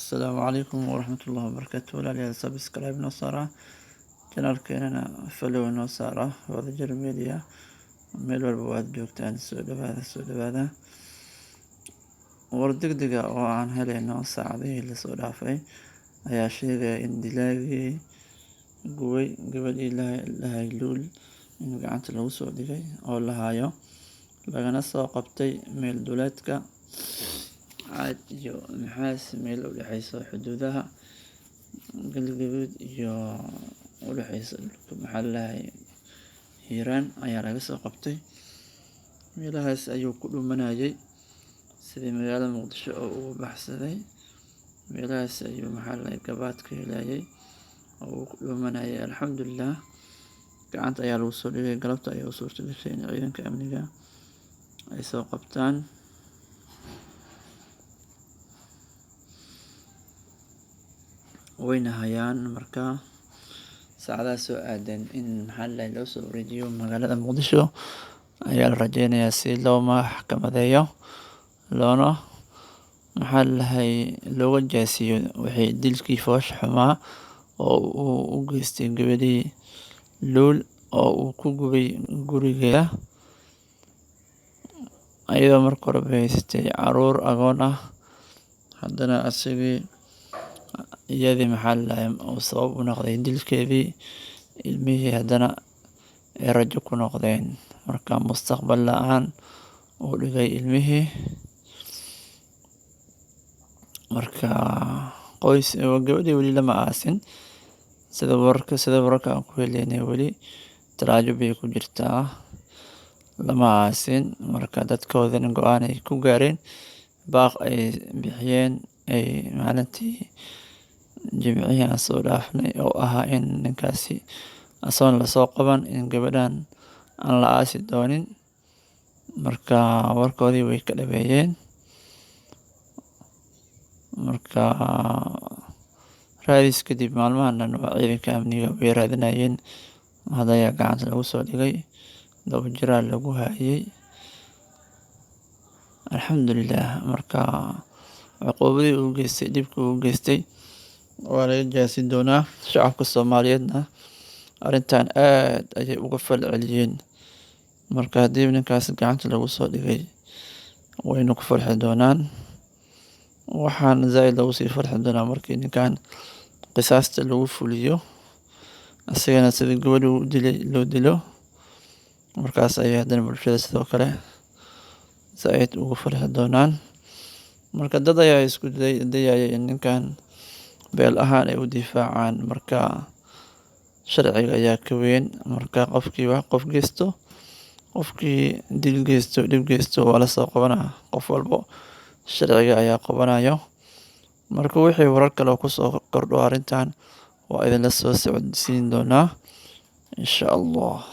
السلام عليكم ورحمة الله وبركاته. walaalayaal subscribe noo saara channelkeenana follow noo saara wadajir media meel walba waad joogtaan. soo dhawaada war degdega oo aan helayno saacadihii lasoo dhaafay ayaa sheegaya in dilaagii gubay gabadhii lahay luul in gacanta lagu soo dhigay oo la hayo lagana soo qabtay meel duleedka caad iyo maxaas meel u dhexeysa xuduudaha galgaduud iyo u dhexeysa dhulka maxallahay hiiraan ayaa laga soo qabtay. meelahaas ayuu ku dhumanayay sidii magaalada muqdisho oo ugu baxsaday. meelahaas ayuu maxallahay gabaad ka helayay oo uu ku dhumanayay. alxamdulilah gacanta ayaa lagu soo dhigay. galabta ayaa u suurta gashay in ciidanka amniga ay soo qabtaan. wayna hayaan markaa saacadaha soo aadan in maxallahay loo soo wareejiyo magaalada muqdisho ayaa la rajeynayaa si loo maxkamadeeyo loona maxallahay looga jaasiyo wixii dilkii foosh xumaa oo uu u geystay gabadhii luul oo uu ku gubay gurigeeda iyadoo marka hore haysatay caruur agoon ah. haddana asagii iyadii maxallahay uu sabab u noqday dilkeedii. ilmihii haddana ay rajo ku noqdeen marka mustaqbal la-aan uu dhigay ilmihii. marka gabadhii weli lama aasin sida wararka aan ku heleynay weli taraajo bay ku jirtaa, lama aasin. marka dadkoodana go-aan ay ku gaareen, baaq ay bixiyeen ay maalintii jimcihii aan soo dhaafnay oo ahaa in ninkaasi asoon lasoo qaban in gabadhan aan la aasi doonin. marka warkoodii way ka dhaweeyeen. marka raadis kadib maalmahan dhan waa ciidanka amniga way raadinayeen. hadayaa gacanta lagu soo dhigay, daba jiraa lagu hayay. alxamdulilah marka cuquubadii uu geystay, dhibka uu geystay waa laga jaasin doonaa. shacabka soomaaliyeedna arrintan aad ayay uga falceliyeen. marka haddii ninkaas gacanta lagu soo dhigay waynu ku farxi doonaan. waxaana zaaid lagu sii farxi doonaa markii ninkan qisaasta lagu fuliyo, isagana sida gabadhi u dilay loo dilo. markaas ayay haddana bulshada sidoo kale zaaid ugu farxi doonaan. marka dad ayaa isku dayaya in ninkan beel ahaan ay u difaacaan. marka sharciga ayaa ka weyn. marka qofkii wax qof geysto, qofkii dil geysto, dhib geysto waa lasoo qabanaa. qof walbo sharciga ayaa qabanayo. marka wixii warar kale oo kusoo kordho arrintan waa idinla soo socodsiin doonaa insha allah.